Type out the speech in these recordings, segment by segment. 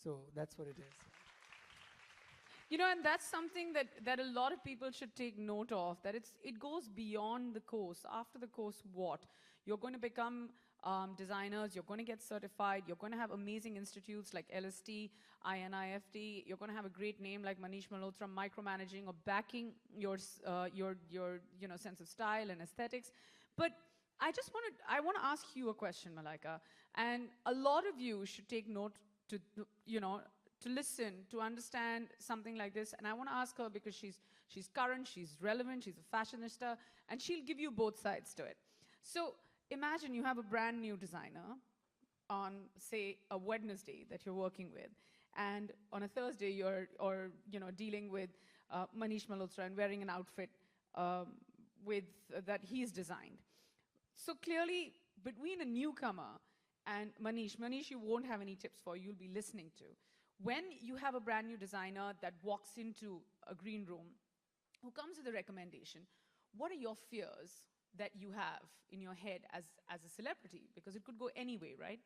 So that's what it is. You know, and that's something that a lot of people should take note of, that it goes beyond the course. After the course, what? You're going to become designers, you're going to get certified, you're going to have amazing institutes like LST, INIFT, you're going to have a great name like Manish Malhotra micromanaging or backing your sense of style and aesthetics. But I want to ask you a question, Malaika, and a lot of you should take note to, to listen, to understand something like this. And I want to ask her because she's current, she's relevant, she's a fashionista, and she'll give you both sides to it. So imagine you have a brand new designer on, say, a Wednesday that you're working with, and on a Thursday you're dealing with Manish Malhotra and wearing an outfit with that he's designed. So clearly, between a newcomer and Manish, you won't have any tips for, you'll be listening to. When you have a brand new designer that walks into a green room, who comes with a recommendation, what are your fears that you have in your head as a celebrity? Because it could go any way, right?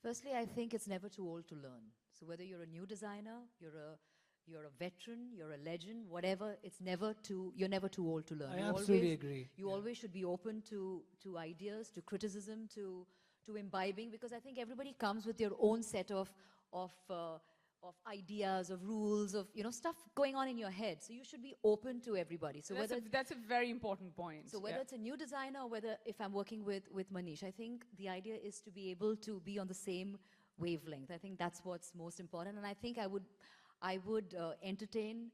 Firstly, I think it's never too old to learn. So whether you're a new designer, you're a veteran, you're a legend, whatever, you're never too old to learn. I absolutely agree. You always should be open to ideas, to criticism, to imbibing, because I think everybody comes with their own set of ideas, of rules, of stuff going on in your head. So you should be open to everybody. So that's a very important point. So whether it's a new designer or whether if I'm working with Manish, I think the idea is to be able to be on the same wavelength. I think that's what's most important. And I think I would entertain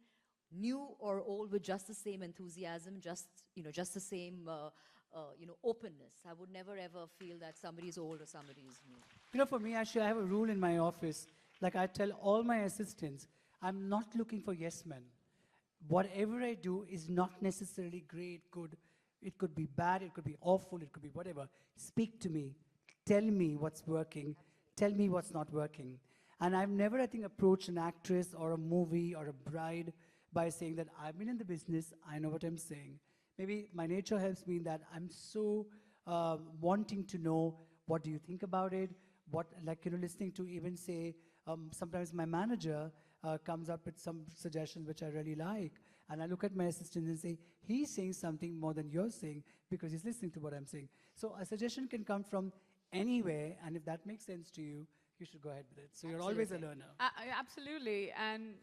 new or old with just the same enthusiasm, just the same openness. I would never ever feel that somebody's old or somebody's new. For me, actually, I have a rule in my office. Like I tell all my assistants, I'm not looking for yes men. Whatever I do is not necessarily great, good. It could be bad, it could be awful, it could be whatever. Speak to me. Tell me what's working. Tell me what's not working. And I've never, I think, approached an actress or a movie or a bride by saying that I've been in the business, I know what I'm saying. Maybe my nature helps me in that I'm so wanting to know what do you think about it, listening to even say, sometimes my manager comes up with some suggestions which I really like. And I look at my assistant and say, he's saying something more than you're saying because he's listening to what I'm saying. So a suggestion can come from anywhere, and if that makes sense to you, you should go ahead with it. So you're always a learner. Absolutely. And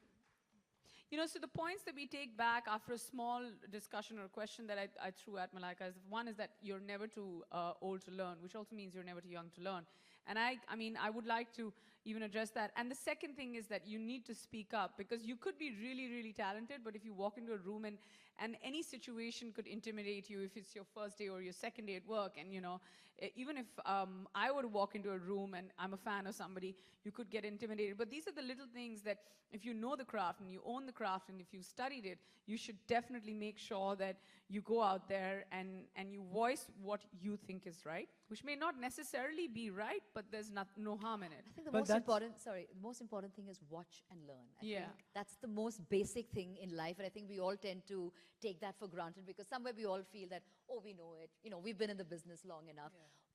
so the points that we take back after a small discussion or a question that I threw at Malaika is, one is that you're never too old to learn, which also means you're never too young to learn. And I would like to even address that. And the second thing is that you need to speak up, because you could be really, really talented, but if you walk into a room and any situation could intimidate you, if it's your first day or your second day at work, and even if I were to walk into a room and I'm a fan of somebody, you could get intimidated. But these are the little things that if you know the craft and you own the craft and if you studied it, you should definitely make sure that you go out there and you voice what you think is right, which may not necessarily be right, but there's no harm in it. I think the most important thing is watch and learn. I think that's the most basic thing in life, and I think we all tend to take that for granted because somewhere we all feel that, oh, we know it, we've been in the business long enough.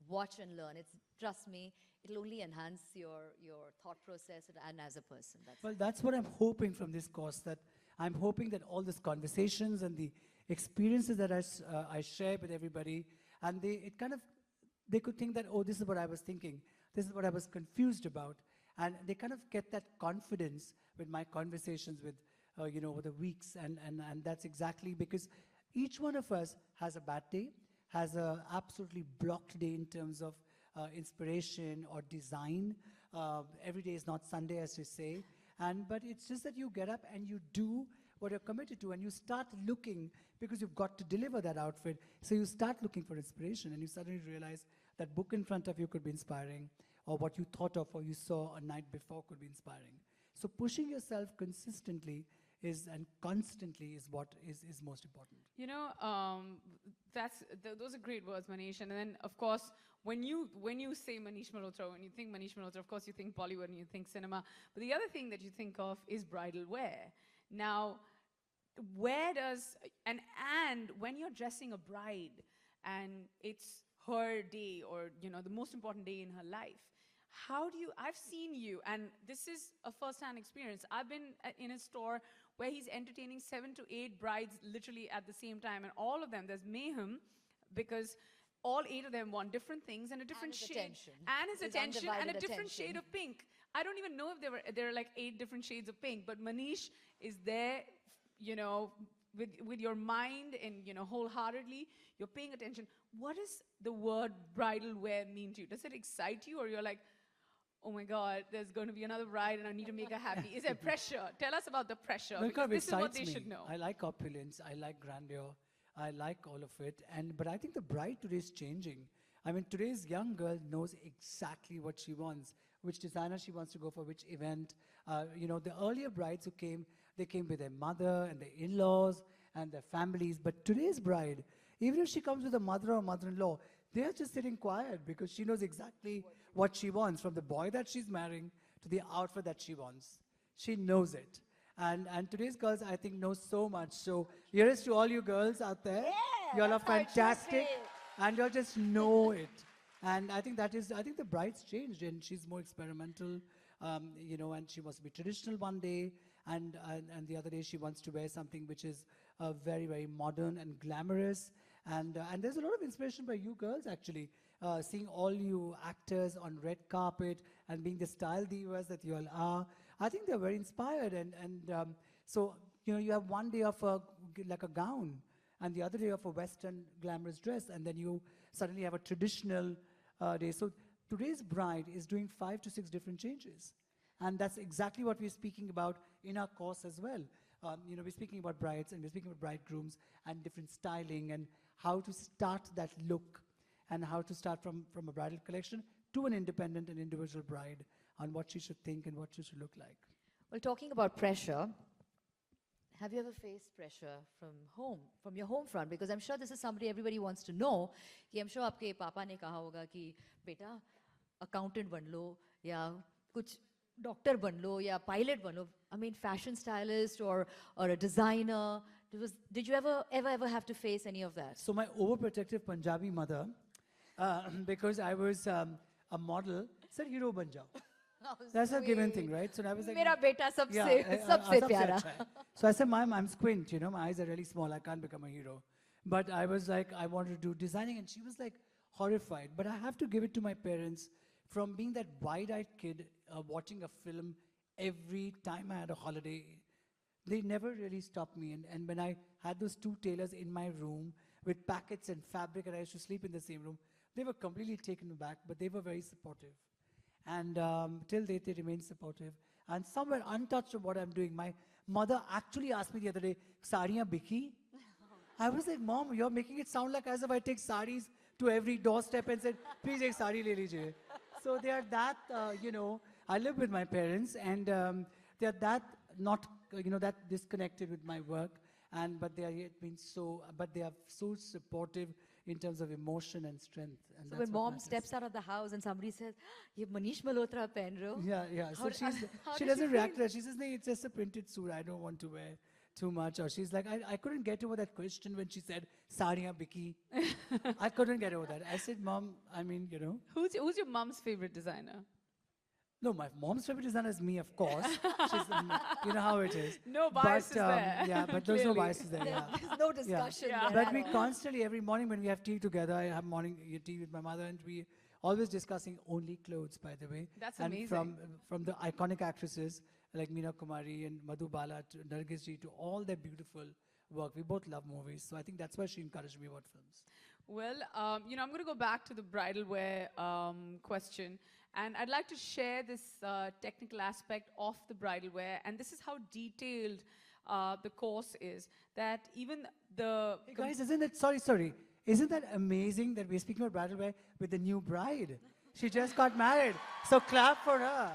Watch and learn. Trust me, it'll only enhance your thought process and as a person. That's what I'm hoping from this course, that I'm hoping that all these conversations and the experiences that I share with everybody, and they could think that, oh, this is what I was thinking, this is what I was confused about, and they kind of get that confidence with my conversations with, over the weeks, and that's exactly because each one of us has a bad day, has a absolutely blocked day in terms of inspiration or design. Every day is not Sunday, as you say, but it's just that you get up and you do what you're committed to, and you start looking, because you've got to deliver that outfit, so you start looking for inspiration, and you suddenly realize that book in front of you could be inspiring, or what you thought of or you saw a night before could be inspiring. So pushing yourself consistently and constantly is what is most important. Those are great words, Manish. And then, of course, when you say Manish Malhotra, when you think Manish Malhotra, of course you think Bollywood and you think cinema. But the other thing that you think of is bridal wear. Now, and when you're dressing a bride and it's her day, or the most important day in her life, how do you, I've seen you, and this is a first-hand experience. I've been in a store where he's entertaining 7 to 8 brides literally at the same time, and all of them, there's mayhem, because all 8 of them want different things and a different his shade. attention. And his His attention, and a undivided different attention. shade of pink. I don't even know if there are like 8 different shades of pink, but Manish is there, you know, with your mind and, you know, wholeheartedly, you're paying attention. What does the word bridal wear mean to you? Does it excite you, or you're like, oh my God, there's going to be another bride and I need to make her happy? Is there pressure? Tell us about the pressure, No, it because kind of this is what excites they me. should know. I like opulence. I like grandeur. I like all of it. But I think the bride today is changing. I mean, today's young girl knows exactly what she wants, which designer she wants to go for, which event. You know, the earlier brides who came, they came with their mother and their in-laws and their families. But today's bride, even if she comes with a mother or mother-in-law, they're just sitting quiet because she knows exactly what she wants, from the boy that she's marrying to the outfit that she wants. She knows it. And today's girls, I think, know so much. So here is to all you girls out there. Yeah, You all are that's how it should fantastic. be. And you'll just know it. And I think I think the bride's changed and she's more experimental, you know, and she wants to be traditional one day. And the other day she wants to wear something which is very, very modern and glamorous. And there's a lot of inspiration by you girls, actually. Seeing all you actors on red carpet and being the style divas that you all are. I think they're very inspired. So, you know, you have one day of like a gown and the other day of a Western glamorous dress, and then you suddenly have a traditional day. So today's bride is doing 5 to 6 different changes. And that's exactly what we're speaking about in our course as well. You know, we're speaking about brides and we're speaking about bridegrooms and different styling and how to start that look and how to start from a bridal collection to an independent and individual bride on what she should think and what she should look like. Well, talking about pressure, have you ever faced pressure from home, from your home front? Because I'm sure this is somebody everybody wants to know. कि I'm sure आपके पापा ने कहा होगा कि बेटा accountant बन लो या कुछ doctor बन लो या pilot बन लो. I mean, fashion stylist or a designer. Did you ever have to face any of that? So my overprotective Punjabi mother, because I was a model, said hero ban jao. That's a given thing, right? So I was like, मेरा बेटा सबसे सबसे सबसे प्यारा. अच्छा है. So I said, Mom, I'm squint, you know, my eyes are really small, I can't become a hero. But I was like, I wanted to do designing, and she was like horrified. But I have to give it to my parents, from being that wide-eyed kid watching a film every time I had a holiday. They never really stopped me. And when I had those 2 tailors in my room with packets and fabric, and I used to sleep in the same room, they were completely taken aback, but they were very supportive. And till date, they remain supportive. And somewhere untouched of what I'm doing, my mother actually asked me the other day, "Sariyan biki?" I was like, "Mom, you're making it sound like as if I take saris to every doorstep and said, please ek sari le lijiye." So they are that, you know, I live with my parents, and they are that not, you know, that disconnected with my work. But they are yet being but they are so supportive in terms of emotion and strength. And So that's when what mom matters. steps out of the house and somebody says, "ये Manish Malhotra पहन रहे हो?" Yeah. So How she does doesn't she react feel? to that. She says, "No, it's just a printed suit. I don't want to wear too much." Or she's like, I couldn't get over that question when she said, "Sariyan biki." I couldn't get over that. I said, "Mom, I mean, you know." Who's your mom's favorite designer? No, my mom's favorite designer is me, of course. She's, you know how it is. No biases there, Yeah, but there's no clearly. biases there. Yeah. There's no discussion Yeah. there But at we all. constantly, every morning when we have tea together, I have morning tea with my mother, and we always discussing only clothes, by the way. That's and amazing. From the iconic actresses like Meena Kumari and Madhubala to Nargis ji to all their beautiful work. We both love movies, so I think that's why she encouraged me about films. Well, you know, I'm going to go back to the bridal wear question. And I'd like to share this technical aspect of the bridal wear. And this is how detailed the course is. That even the... Hey guys, isn't it, sorry, isn't that amazing that we're speaking about bridal wear with the new bride? She just got married, so clap for her.